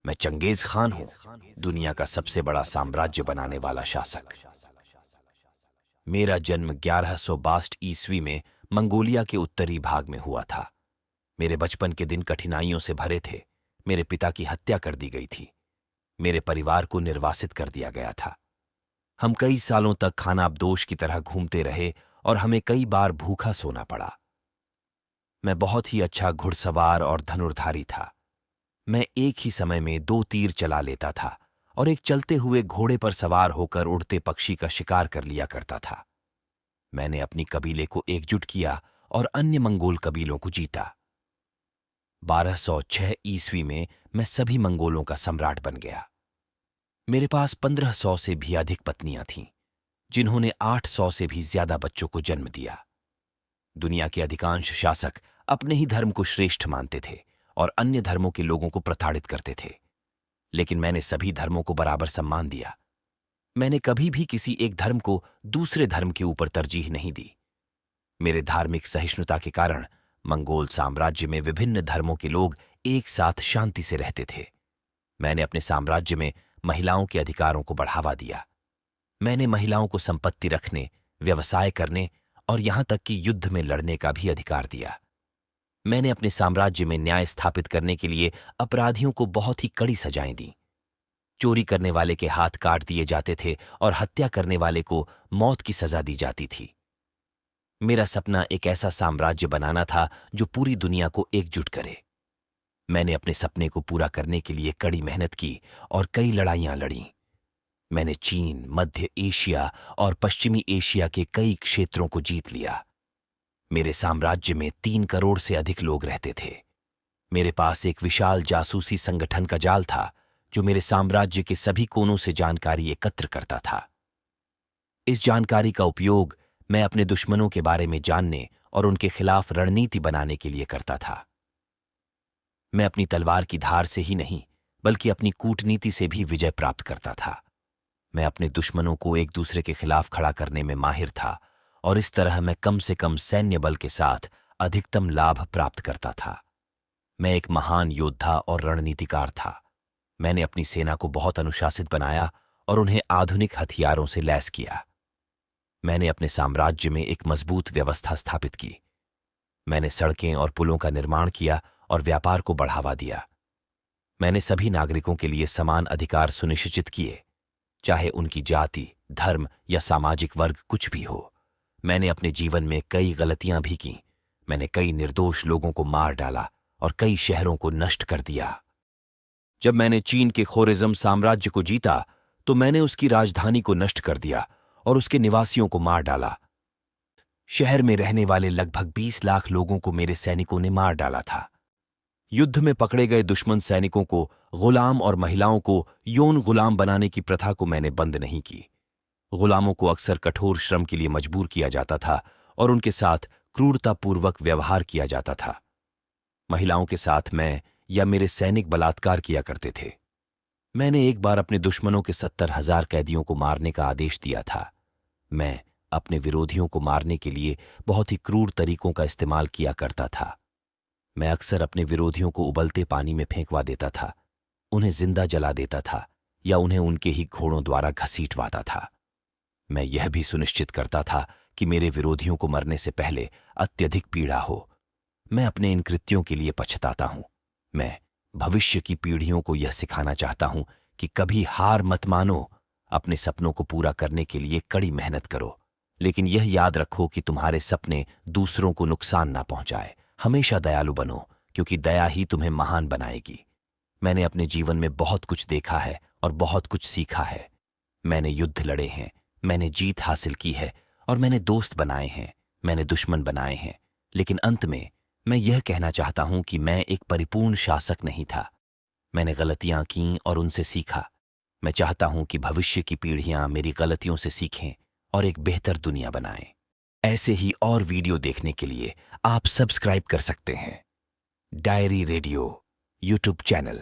मैं Genghis Khan हूं, दुनिया का सबसे बड़ा साम्राज्य बनाने वाला शासक। मेरा जन्म 1162 ईस्वी में मंगोलिया के उत्तरी भाग में हुआ था। मेरे बचपन के दिन कठिनाइयों से भरे थे। मेरे पिता की हत्या कर दी गई थी। मेरे परिवार को निर्वासित कर दिया गया था। हम कई सालों तक खानाबदोश की तरह घूमते रहे और हमें कई बार भूखा सोना पड़ा। मैं बहुत ही अच्छा घुड़सवार और धनुर्धारी था। मैं एक ही समय में 2 तीर चला लेता था और एक चलते हुए घोड़े पर सवार होकर उड़ते पक्षी का शिकार कर लिया करता था। मैंने अपनी कबीले को एकजुट किया और अन्य मंगोल कबीलों को जीता। 1206 ईस्वी में मैं सभी मंगोलों का सम्राट बन गया। मेरे पास 1500 से भी अधिक पत्नियां थीं, जिन्होंने 800 से भी ज्यादा बच्चों को जन्म दिया। दुनिया के अधिकांश शासक अपने ही धर्म को श्रेष्ठ मानते थे और अन्य धर्मों के लोगों को प्रताड़ित करते थे, लेकिन मैंने सभी धर्मों को बराबर सम्मान दिया। मैंने कभी भी किसी एक धर्म को दूसरे धर्म के ऊपर तरजीह नहीं दी। मेरे धार्मिक सहिष्णुता के कारण मंगोल साम्राज्य में विभिन्न धर्मों के लोग एक साथ शांति से रहते थे। मैंने अपने साम्राज्य में महिलाओं के अधिकारों को बढ़ावा दिया। मैंने महिलाओं को संपत्ति रखने, व्यवसाय करने और यहां तक कि युद्ध में लड़ने का भी अधिकार दिया। मैंने अपने साम्राज्य में न्याय स्थापित करने के लिए अपराधियों को बहुत ही कड़ी सजाएं दी। चोरी करने वाले के हाथ काट दिए जाते थे और हत्या करने वाले को मौत की सजा दी जाती थी। मेरा सपना एक ऐसा साम्राज्य बनाना था जो पूरी दुनिया को एकजुट करे। मैंने अपने सपने को पूरा करने के लिए कड़ी मेहनत की और कई लड़ाइयां लड़ी। मैंने चीन, मध्य एशिया और पश्चिमी एशिया के कई क्षेत्रों को जीत लिया। मेरे साम्राज्य में 3 करोड़ से अधिक लोग रहते थे। मेरे पास एक विशाल जासूसी संगठन का जाल था जो मेरे साम्राज्य के सभी कोनों से जानकारी एकत्र करता था। इस जानकारी का उपयोग मैं अपने दुश्मनों के बारे में जानने और उनके खिलाफ रणनीति बनाने के लिए करता था। मैं अपनी तलवार की धार से ही नहीं, बल्कि अपनी कूटनीति से भी विजय प्राप्त करता था। मैं अपने दुश्मनों को एक दूसरे के खिलाफ खड़ा करने में माहिर था और इस तरह मैं कम से कम सैन्य बल के साथ अधिकतम लाभ प्राप्त करता था। मैं एक महान योद्धा और रणनीतिकार था। मैंने अपनी सेना को बहुत अनुशासित बनाया और उन्हें आधुनिक हथियारों से लैस किया। मैंने अपने साम्राज्य में एक मजबूत व्यवस्था स्थापित की। मैंने सड़कें और पुलों का निर्माण किया और व्यापार को बढ़ावा दिया। मैंने सभी नागरिकों के लिए समान अधिकार सुनिश्चित किए, चाहे उनकी जाति, धर्म या सामाजिक वर्ग कुछ भी हो। मैंने अपने जीवन में कई गलतियां भी की। मैंने कई निर्दोष लोगों को मार डाला और कई शहरों को नष्ट कर दिया। जब मैंने चीन के खोरेज़म साम्राज्य को जीता, तो मैंने उसकी राजधानी को नष्ट कर दिया और उसके निवासियों को मार डाला। शहर में रहने वाले लगभग 20 लाख लोगों को मेरे सैनिकों ने मार डाला था। युद्ध में पकड़े गए दुश्मन सैनिकों को, गुलाम और महिलाओं को यौन गुलाम बनाने की प्रथा को मैंने बंद नहीं की। गुलामों को अक्सर कठोर श्रम के लिए मजबूर किया जाता था और उनके साथ क्रूरतापूर्वक व्यवहार किया जाता था। महिलाओं के साथ मैं या मेरे सैनिक बलात्कार किया करते थे। मैंने एक बार अपने दुश्मनों के 70,000 कैदियों को मारने का आदेश दिया था। मैं अपने विरोधियों को मारने के लिए बहुत ही क्रूर तरीकों का इस्तेमाल किया करता था। मैं अक्सर अपने विरोधियों को उबलते पानी में फेंकवा देता था, उन्हें जिंदा जला देता था या उन्हें उनके ही घोड़ों द्वारा घसीटवाता था। मैं यह भी सुनिश्चित करता था कि मेरे विरोधियों को मरने से पहले अत्यधिक पीड़ा हो। मैं अपने इन कृत्यों के लिए पछताता हूं। मैं भविष्य की पीढ़ियों को यह सिखाना चाहता हूं कि कभी हार मत मानो। अपने सपनों को पूरा करने के लिए कड़ी मेहनत करो, लेकिन यह याद रखो कि तुम्हारे सपने दूसरों को नुकसान ना पहुंचाए। हमेशा दयालु बनो, क्योंकि दया ही तुम्हें महान बनाएगी। मैंने अपने जीवन में बहुत कुछ देखा है और बहुत कुछ सीखा है। मैंने युद्ध लड़े हैं, मैंने जीत हासिल की है और मैंने दोस्त बनाए हैं, मैंने दुश्मन बनाए हैं, लेकिन अंत में मैं यह कहना चाहता हूं कि मैं एक परिपूर्ण शासक नहीं था। मैंने गलतियां की और उनसे सीखा। मैं चाहता हूं कि भविष्य की पीढ़ियां मेरी गलतियों से सीखें और एक बेहतर दुनिया बनाएं। ऐसे ही और वीडियो देखने के लिए आप सब्सक्राइब कर सकते हैं डायरी रेडियो यूट्यूब चैनल।